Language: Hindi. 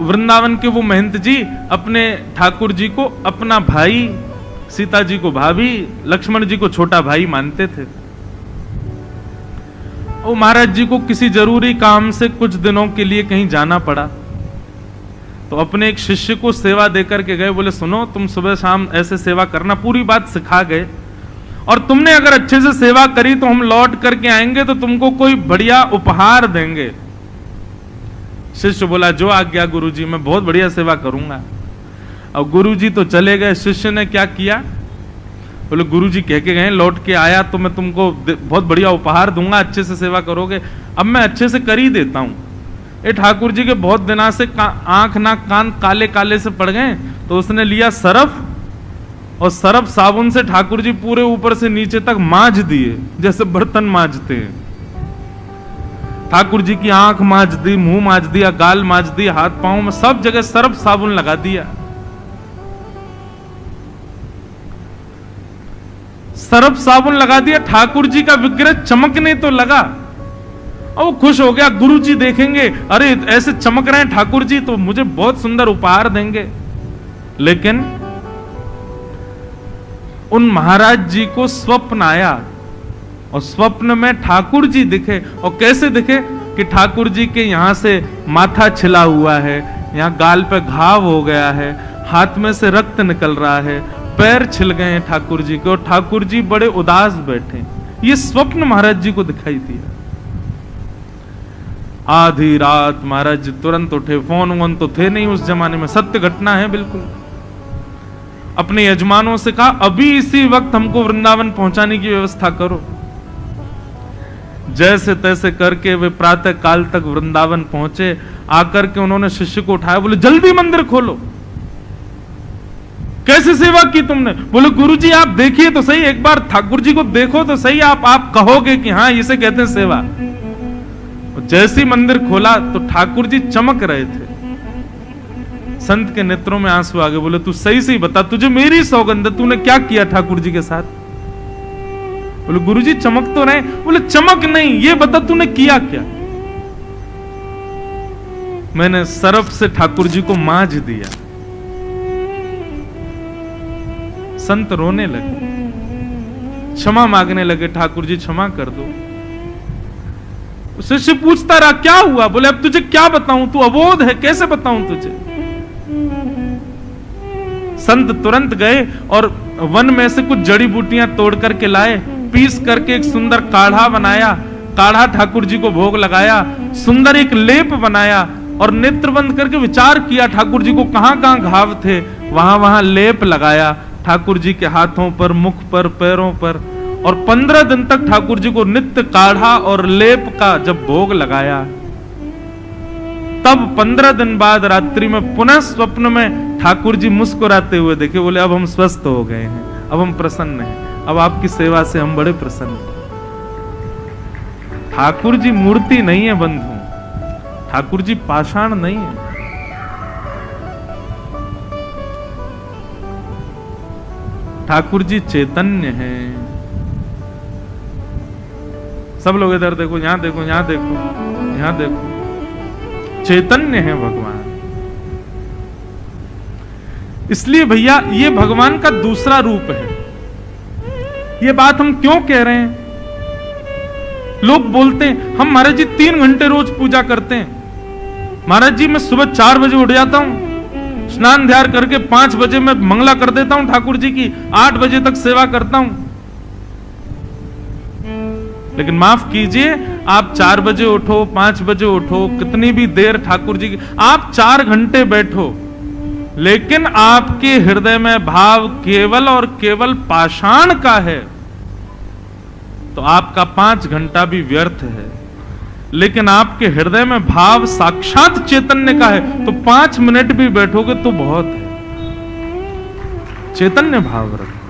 वृंदावन के वो महंत जी अपने ठाकुर जी को अपना भाई, सीता जी को भाभी, लक्ष्मण जी को छोटा भाई मानते थे। वो महाराज जी को किसी जरूरी काम से कुछ दिनों के लिए कहीं जाना पड़ा, तो अपने एक शिष्य को सेवा देकर के गए। बोले सुनो, तुम सुबह शाम ऐसे सेवा करना, पूरी बात सिखा गए, और तुमने अगर अच्छे से सेवा करी तो हम लौट करके आएंगे तो तुमको कोई बढ़िया उपहार देंगे। शिष्य बोला जो आज्ञा गुरुजी, मैं बहुत बढ़िया सेवा करूंगा। अब गुरुजी तो चले गए, शिष्य ने क्या किया, बोले गुरुजी कह के गए, लौट के आया तो मैं तुमको बहुत बढ़िया उपहार दूंगा, अच्छे से सेवा करोगे। अब मैं अच्छे से कर ही देता हूं। ये ठाकुर जी के बहुत दिना से आंख नाक कान काले काले से पड़ गए, तो उसने लिया सरफ, और सरफ साबुन से ठाकुर जी पूरे ऊपर से नीचे तक मांज दिए, जैसे बर्तन मांजते हैं। ठाकुर जी की आंख मांज दी, मुंह मांज दिया, गाल मांज दी, हाथ पांव में सब जगह सरफ साबुन लगा दिया। सरफ साबुन लगा दिया, ठाकुर जी का विग्रह चमकने तो लगा, और वो खुश हो गया। गुरु जी देखेंगे, अरे ऐसे चमक रहे हैं ठाकुर जी, तो मुझे बहुत सुंदर उपहार देंगे। लेकिन उन महाराज जी को स्वप्न आया, और स्वप्न में ठाकुर जी दिखे। और कैसे दिखे कि ठाकुर जी के यहां से माथा छिला हुआ है, यहां गाल पे घाव हो गया है, हाथ में से रक्त निकल रहा है, पैर छिल गए हैं ठाकुर जी के, और ठाकुर जी बड़े उदास बैठे। ये स्वप्न महाराज जी को दिखाई दिया। आधी रात महाराज जी तुरंत उठे, फोन वोन तो थे नहीं उस जमाने में, सत्य घटना है बिल्कुल। अपने यजमानों से कहा अभी इसी वक्त हमको वृंदावन पहुंचाने की व्यवस्था करो। जैसे तैसे करके वे प्रातः काल तक वृंदावन पहुंचे। आकर के उन्होंने शिष्य को उठाया, बोले जल्दी मंदिर खोलो। कैसे सेवा की तुमने? बोले गुरुजी आप देखिए तो सही, एक बार ठाकुर जी को देखो तो सही, आप कहोगे कि हाँ इसे कहते हैं सेवा। जैसे मंदिर खोला तो ठाकुर जी चमक रहे थे, संत के नेत्रों में आंसू आ गए। बोले तू सही सही बता, तुझे मेरी सौगंध, तूने क्या किया ठाकुर जी के साथ? बोले गुरुजी चमक तो रहे। बोले चमक नहीं, ये बता तूने किया क्या? मैंने सरफ से ठाकुर जी को मांज दिया। संत रोने लगे, क्षमा मांगने लगे, ठाकुर जी क्षमा कर दो। शिष्य पूछता रहा क्या हुआ? बोले अब तुझे क्या बताऊं, तू अबोध है, कैसे बताऊं तुझे? संत तुरंत गए और वन में से कुछ जड़ी बूटियां तोड़ करके लाए, पीस करके एक सुंदर काढ़ा बनाया, काढ़ा ठाकुर जी को भोग लगाया, सुंदर एक लेप बनाया, और नेत्र बंद करके विचार किया ठाकुर जी को कहां कहां घाव थे, वहां वहां लेप लगाया ठाकुर जी के हाथों पर, मुख पर, पैरों पर। और 15 दिन तक ठाकुर जी को नित्य काढ़ा और लेप का जब भोग लगाया, तब 15 दिन बाद रात्रि में पुनः स्वप्न में ठाकुर जी मुस्कुराते हुए देखे। बोले अब हम स्वस्थ हो गए हैं, अब हम प्रसन्न हैं, अब आपकी सेवा से हम बड़े प्रसन्न हैं। ठाकुर जी मूर्ति नहीं है बंधु, ठाकुर जी पाषाण नहीं है। ठाकुर जी चैतन्य हैं। सब लोग इधर देखो, यहां देखो, यहां देखो, यहां देखो, चैतन्य है भगवान। इसलिए भैया ये भगवान का दूसरा रूप है। ये बात हम क्यों कह रहे हैं? लोग बोलते हैं हम महाराज जी 3 घंटे रोज पूजा करते हैं। महाराज जी मैं सुबह 4 बजे उठ जाता हूं, स्नान ध्यान करके 5 बजे मैं मंगला कर देता हूं ठाकुर जी की, 8 बजे तक सेवा करता हूं। लेकिन माफ कीजिए, आप 4 बजे उठो, 5 बजे उठो, कितनी भी देर ठाकुर जी की, आप 4 घंटे बैठो, लेकिन आपके हृदय में भाव केवल और केवल पाषाण का है, तो आपका 5 घंटा भी व्यर्थ है। लेकिन आपके हृदय में भाव साक्षात चैतन्य का है, तो 5 मिनट भी बैठोगे तो बहुत है। चैतन्य भाव रखो।